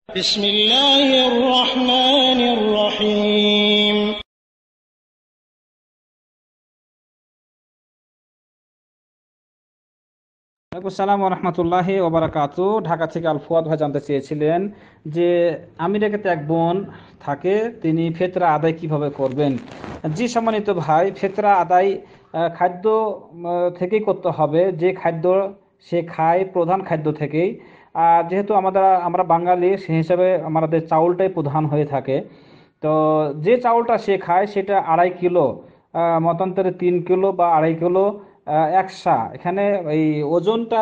بسم الله الرحمن الرحيم আসসালামু রহমতুল্লাহি ওবারাকাতু। ঢাকা থেকে আল ফুয়াদ ভাই জানতে চেয়েছিলেন যে আমেরিকাতে এক বোন থাকে, তিনি ফেতরা আদায় কিভাবে করবেন। জি সম্মানিত ভাই, ফেতরা আদায় খাদ্য থেকেই করতে হবে, যে খাদ্য সে খায় প্রধান খাদ্য থেকেই। যেহেতু আমরা বাঙালি, সেই হিসাবে আমাদের চাউলটাই প্রধান হয়ে থাকে। তো যে চাউলটা সে খায় সেটা 2.5 কিলো, মতান্তরে 3 কিলো বা 2.5 কিলো একসা। এখানে এই ওজনটা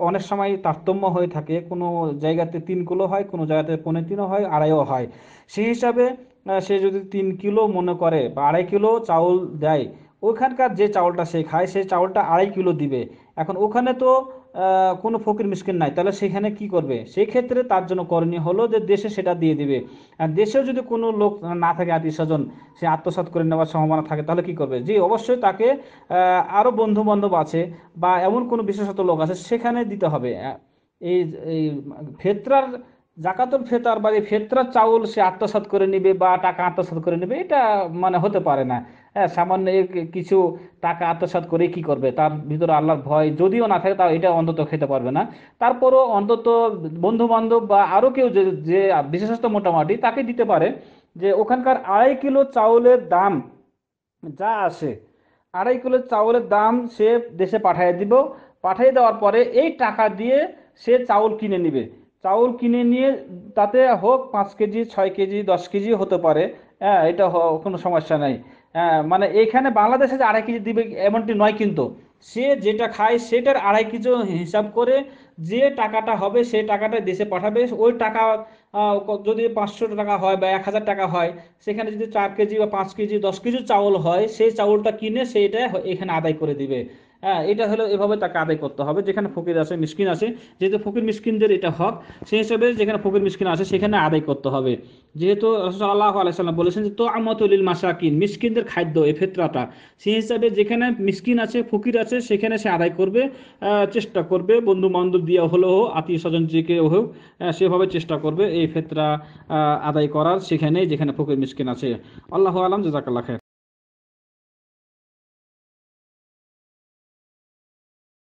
অনেক সময় তারতম্য হয়ে থাকে, কোনো জায়গাতে 3 কিলো হয়, কোনো জায়গাতে 3.25 হয়, 2.5ও হয়। সেই হিসাবে সে যদি 3 কিলো মনে করে বা 2.5 কিলো চাউল দেয়, ওখানকার যে চাউলটা সে খায় সেই চাউলটা 2.5 কিলো দিবে। এখন ওখানে তো কোনো ফকির মিসকিন নাই, তাহলে সেখানে কি করবে? সেই ক্ষেত্রে তার জন্য করণীয় হলো যে দেশে সেটা দিয়ে দিবে। আর দেশেও যদি কোনো লোক না থাকে, আত্মীয় স্বজন, সে আত্মসাৎ করে নেওয়ার সম্ভাবনা থাকে, তাহলে কি করবে? জি অবশ্যই তাকে আরো বন্ধু বান্ধব আছে বা এমন কোনো বিশেষত লোক আছে, সেখানে দিতে হবে। এই এই ফেতরার, জাকাতুল ফেতর বা এই ফেতরার চাউল সে আত্মসাৎ করে নিবে বা টাকা আত্মসাৎ করে নিবে, এটা মানে হতে পারে না। হ্যাঁ, সামান্য কিছু টাকা আত্মসাৎ করে কি করবে? তার ভিতরে আল্লাহর ভয় যদিও না থাকে, তাও এটা অন্তত খেতে পারবে না। তারপরও অন্তত বন্ধু বান্ধব বা আরো কেউ যে যে বিশেষত মোটামুটি তাকে দিতে পারে। যে ওখানকার 2.5 কিলো চাউলের দাম যা আসে, 2.5 কিলো চাউলের দাম সে দেশে পাঠিয়ে দিব। পাঠিয়ে দেওয়ার পরে এই টাকা দিয়ে সে চাউল কিনে নিবে। চাউল কিনে নিয়ে তাতে হোক 5 কেজি, 6 কেজি, 10 কেজি হতে পারে। হ্যাঁ, এটা কোনো সমস্যা নাই। হ্যাঁ, মানে এখানে বাংলাদেশে যে 2.5 কেজি দিবে এমনটি নয়, কিন্তু সে যেটা খায় সেটার 2.5 কেজি হিসাব করে যে টাকাটা হবে সেই টাকাটা দেশে পাঠাবে। ওই টাকা যদি 500 টাকা হয় বা 1,000 টাকা হয়, সেখানে যদি 4 কেজি বা 5 কেজি, 10 কেজি চাউল হয়, সেই চাউলটা কিনে সেইটা এখানে আদায় করে দিবে। হ্যাঁ, এটা হলো এভাবে তাকে আদায় করতে হবে যেখানে ফকির আছে মিসকিন আছে। যেহেতু ফকির মিসকিনদের এটা হক, সেই হিসাবে যেখানে ফকির মিসকিন আছে সেখানে আদায় করতে হবে। যেহেতু রাসূল সাল্লাল্লাহু আলাইহি সাল্লাম বলেছেন যে তো আমাতুলিল মাসাকিন, মিসকিনদের খাদ্য এই ফিতরাটা। সেই হিসাবে যেখানে মিসকিন আছে, ফকির আছে, সেখানে সে আদায় করবে। চেষ্টা করবে বন্ধু বান্ধব দিয়ে হলেও, আত্মীয় স্বজন যে কেউ হোক, সেভাবে চেষ্টা করবে এই ফিতরা আদায় করার, সেখানে যেখানে ফকির মিসকিন আছে। আল্লাহু আলাম, জাযাকাল্লাহ খাইর।